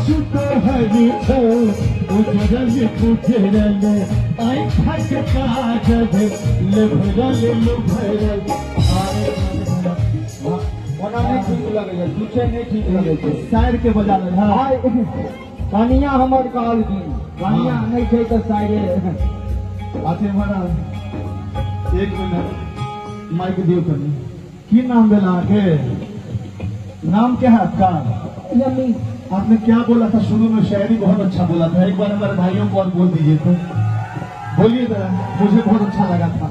तो हरी छो उजरल कुजरल आई थक काजल लभरल लभरल ओना नहीं ठीक लगे है, पीछे नहीं ठीक लगे है। शायर के बजा ले हां कनिया हमर कहल की कनिया नहीं छै त शायरे आते हमारा एक मिनट माइक दियो करनी की नाम देला के नाम क्या है आपका? यमी आपने क्या बोला था शुरू में? शायरी बहुत अच्छा बोला था, एक बार हमारे भाइयों को और बोल दीजिए तो बोलिए जरा, मुझे बहुत अच्छा लगा था।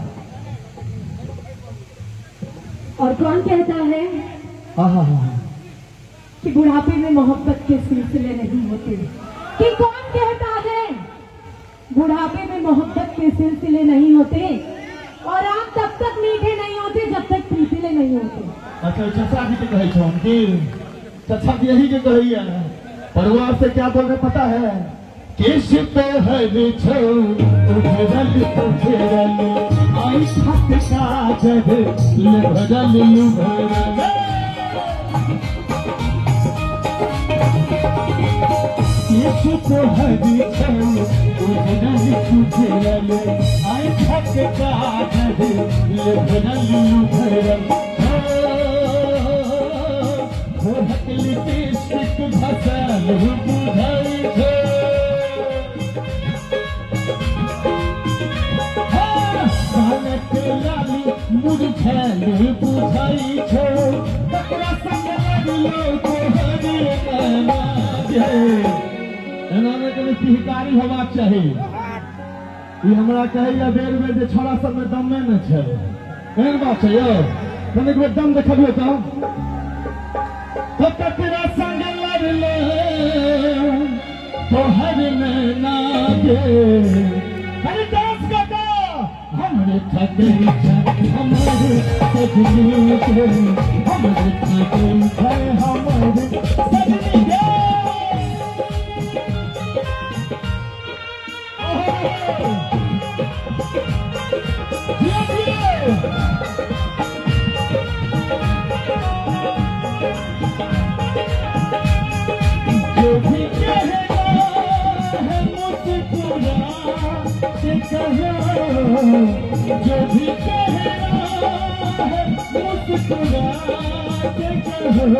और कौन कहता है हाँ हाँ हाँ कि बुढ़ापे में मोहब्बत के सिलसिले नहीं होते? कि कौन कहता है बुढ़ापे में मोहब्बत के सिलसिले नहीं होते? और आप तब तक मीठे नहीं होते जब तक सिलसिले नहीं होते। अच्छा चाचा जी के कहे छो चाचा जी यही के कहिए परिवार से क्या बोल रहे पता है? किस पे हरी छो उजरल कुजरल आई थक काजल लभरल लभरल किस पे हरी छो उजरल कुजरल आई थक काजल लभरल लभरल लिपस्टिक घसल बुझाई छो बालक लाली मुरझल बुझाई छो तकरा संग लगियो को हरी कहना जे एनामे कने सिहकारी होबाक चाही। ई हमरा कहैया बेर बेर जे छोरा सब में दमे न छै, एहन बात छै यौ? कने एक बेर दम देखबियो तो तकरा संग लड़ले तो हर नैना गे हर डांस का हमरे थके हमारे सजनी के हमरे थके हमारे सजनी के जो भी कहना है मुस्कुरा के कहो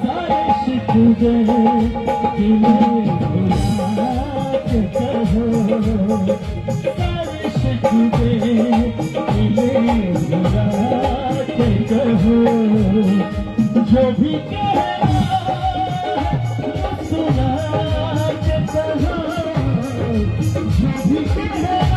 सारे शिकवे दिले भुला के कहो सारे शिकवे दिले भुला के कहो जो भी कहना मुस्कुरा के कहो जो भी कहना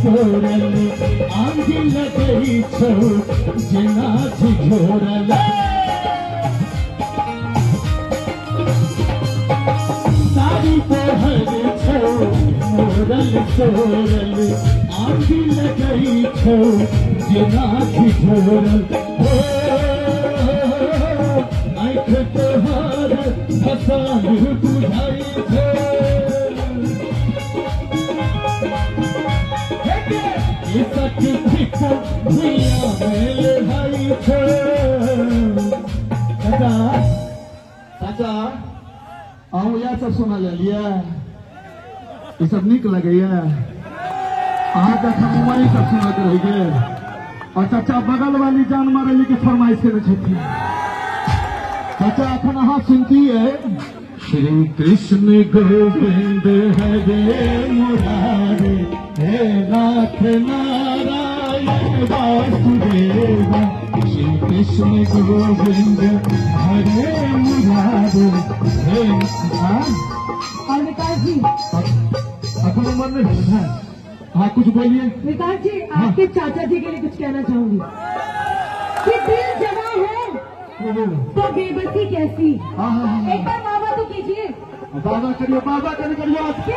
सोरल आंधी लगई छो जना झोरल सारी पहर छो मोरल सोरल आंधी लगई छो जना झोरल आँख तोहार फसाल बुझाई छो चाचा अहूँ यह सब सुना लिया, ये सब निक लगे अहाँ तक हम वही सब सुनते रहिए। और चाचा बगल वाली जान मारे के फरमाइश करे छथिन। चाचा अखन अहाँ सुनतिए श्री कृष्ण गोविंद हरे मुरारे हे नाथ नारायण वासुदेव श्री कृष्ण गोविंद हरे मुरारे हे। और विकास जी अपना मन में है हाँ कुछ बोलिए। विकास जी आपके चाचा जी के लिए कुछ कहना चाहूंगी कि दिल जमा है तो बेबसी कैसी। एक बार वाह तो कीजिए। बाबा करियो, बाबा करियो। कि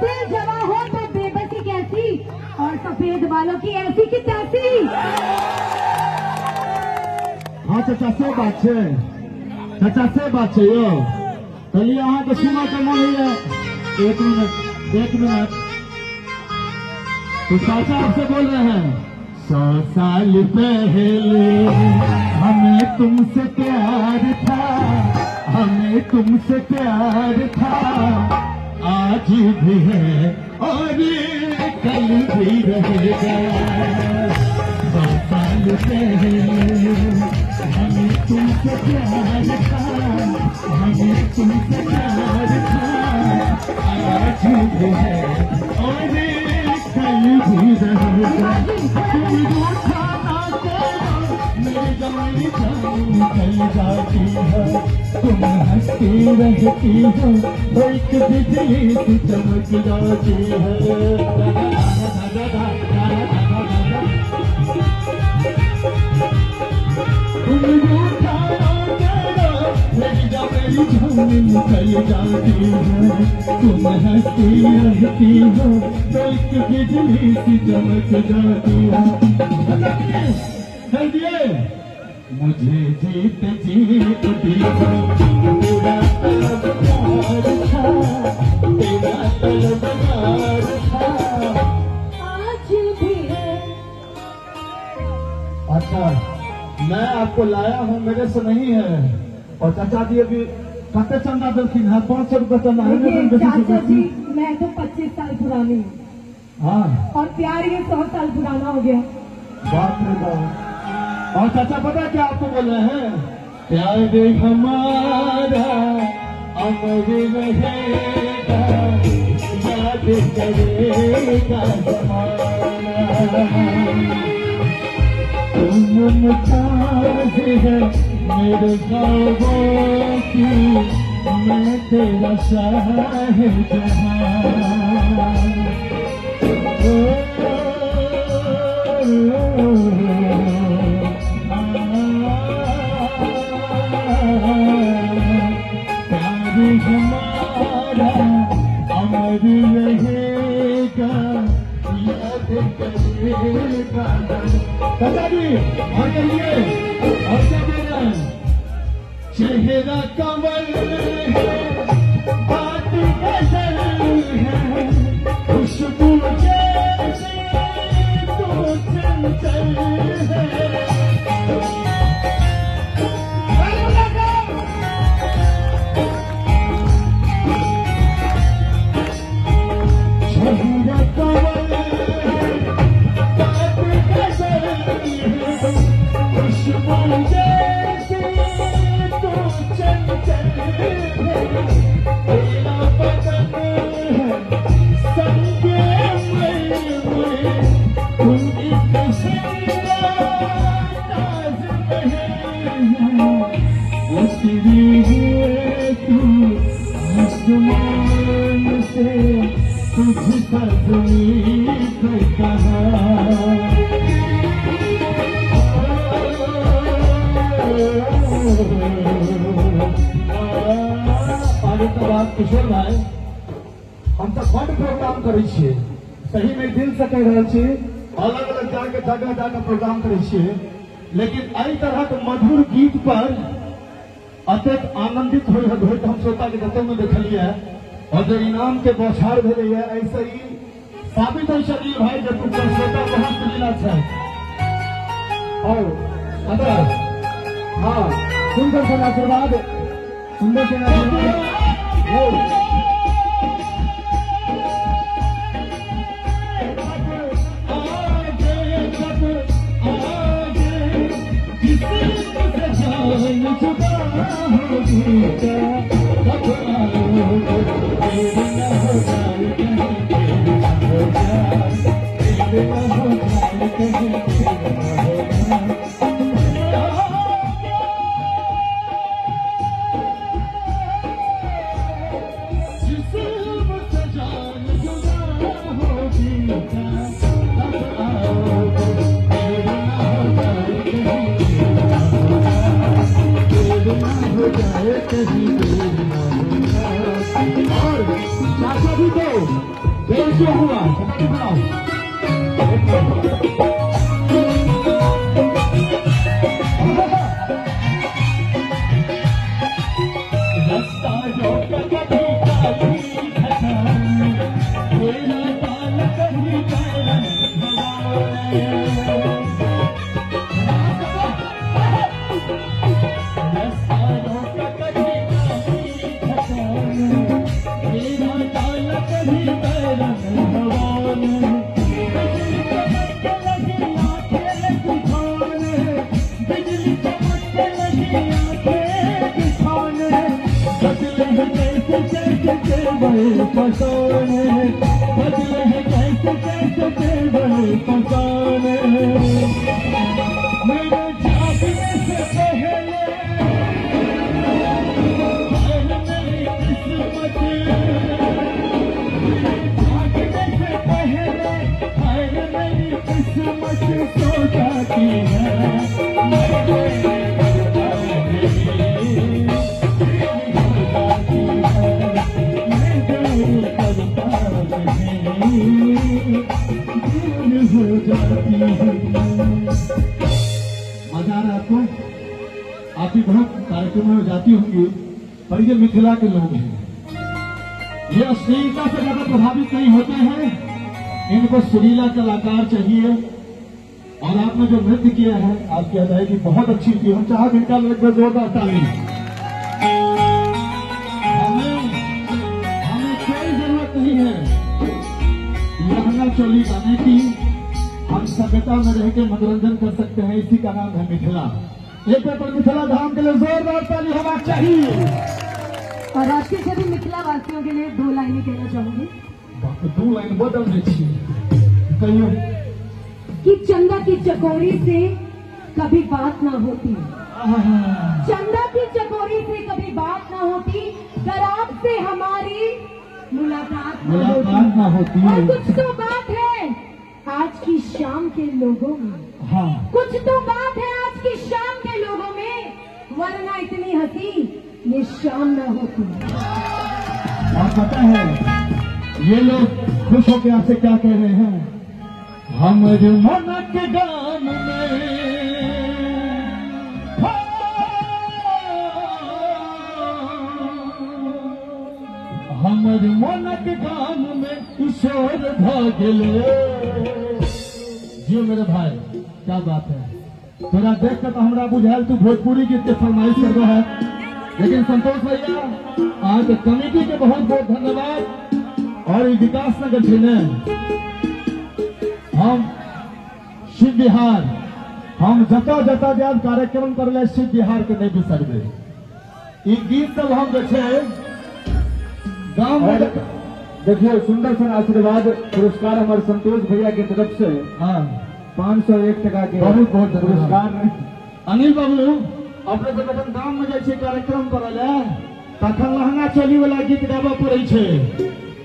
दिल जमा हो तो बेबसी कैसी, और सफेद बालों की ऐसी की तैसी। हाँ चाचा से बात है, चाचा से बात है यो। कहिए अहाँ के सुना के मन है। एक मिनट। तो चाचा आपसे बोल रहे हैं, 100 साल पहले हमें तुमसे प्यार था, हमें तुमसे प्यार था, आज भी है और कल भी रहेगा। 100 साल पहले हमें तुमसे प्यार था, हमें तुमसे प्यार था, आज भी है और कल भी रहेगा। तुम जो खाना मेरी जवानी जान निकल जाती है, तुम हंसती रहती हो, एक बिजली सी चमक जाती है। तुम जो खाना मेरी जवानी जान निकल जाती है, तुम हंसती रहती हो, एक बिजली सी चमक जाती है। मुझे जीत दिया तेरा तलबगार था, तेरा तलबगार था, आज भी है। अच्छा मैं आपको लाया हूँ, मेरे से नहीं है। और चाचा जी अभी कते चंदा देती है? 500 रुपये चंदा है। चाचा जी मैं तो 25 साल पुरानी हूँ। हाँ और प्यार ये 100 साल पुराना हो गया। बात रे बात। और चाचा पता क्या आपको बोल रहे हैं? प्यार हमारा अमर रहेगा, याद करेगा जमाना। तुम मुमताज है मेरे ख्वाबों की, मैं तेरा शाहजहां। हमारा अमर रहेगा, याद करेगा। चाचा जी और कहिए, और क्या दे रहे हैं? चेहरा कमल है, बात गजल है, खुशबू जैसी तो चंचल है। किशोर भाई हम तो बड़ प्रोग्राम करे छिए, सही में दिल से कह रहे छी, अलग अलग जगह प्रोग्राम करे छिए, लेकिन एहि तरह के मधुर गीत पर अत्यंत आनंदित होइत हम श्रोता के जतन में देखलिए। और जो इनाम के बौछार भेले है, ऐसे ही साबित है शरीर भाई जब श्रोता बहुत मिला है। और अच्छा हाँ सुंदर से आशीर्वाद, सुंदर से आशीर्वाद। हो जाए एक ही दूर न होगा। और चाचा भी तो कैसे हुआ बताओ। रास्ता जो कभी काली खटान, तेरा ताल कभी काला पसाने बदले हैं कैसे कैसे बड़े पसाने मेरे जागने से पहले मेरी किस्मत जागने से पहले मेरी किस्मत सो जाती है। मजा आ रहा है आपको? आप भी बहुत कार्यक्रमों में जाती होंगी, पर ये मिथिला के लोग हैं, ये अश्लीलता से ज्यादा प्रभावित नहीं होते हैं। इनको सुरीला कलाकार चाहिए। और आपने जो नृत्य किया है, आपकी अदायगी बहुत अच्छी थी। हम चाहे इनका लगभग जोरदार ताली। हमें कोई जरूरत नहीं है लहंगा चोली गाने की। हम सभ्यता में रह के मनोरंजन कर सकते हैं। इसी का नाम है मिथिला। एक पर मिथिला धाम के लिए जोरदार ताली होना चाहिए। और आपके सभी मिथिला वासियों के लिए 2 लाइनें कहना चाहूंगी। 2 लाइन बदल दीजिए कहिए। कि चंदा की चकोरी से कभी बात ना होती, चंदा की चकोरी से कभी बात ना होती, अगर आपसे हमारी मुलाकात ना होती। और कुछ तो बात है आज की शाम के लोगों में। हाँ, कुछ तो बात है आज की शाम के लोगों में, वरना इतनी हंसी ये शाम न होती। और पता है ये लोग खुश होकर आपसे क्या कह रहे हैं? हमर मनक गान में हमर मनक गान में ईश्वर भागले। जियो मेरे भाई, क्या बात है। तेरा देख कर तो हमरा बुझायल तू भोजपुरी की इतने फरमाइश कर रहा है। लेकिन संतोष भैया, आज कमेटी के बहुत बहुत धन्यवाद। और विकास नगर जिले हम शिव बिहार, हम जता जता जाब कार्यक्रम कर ले शिव बिहार के नहीं बिसरबे। ई गीत सब हम देखे गाँव में। देखिए सुंदर सा आशीर्वाद पुरस्कार हमारे संतोष भैया की तरफ से। हाँ, 501 टका के बहुत बहुत पुरस्कार। अनिल बाबू, अपने जब अपन गाँव में जाए कार्यक्रम करे तखन लहंगा चोली वाला गीत गाबे पड़े छे।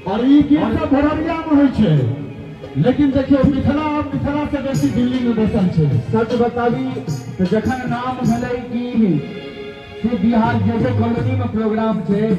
और ई गीत सब भोररिया में होइ छे। लेकिन देखियो मिथिला से बेसी दिल्ली में बसल छे। सच बताबी तो जखन नाम भले की शिव बिहार जैसे कॉलोनी में प्रोग्राम छे।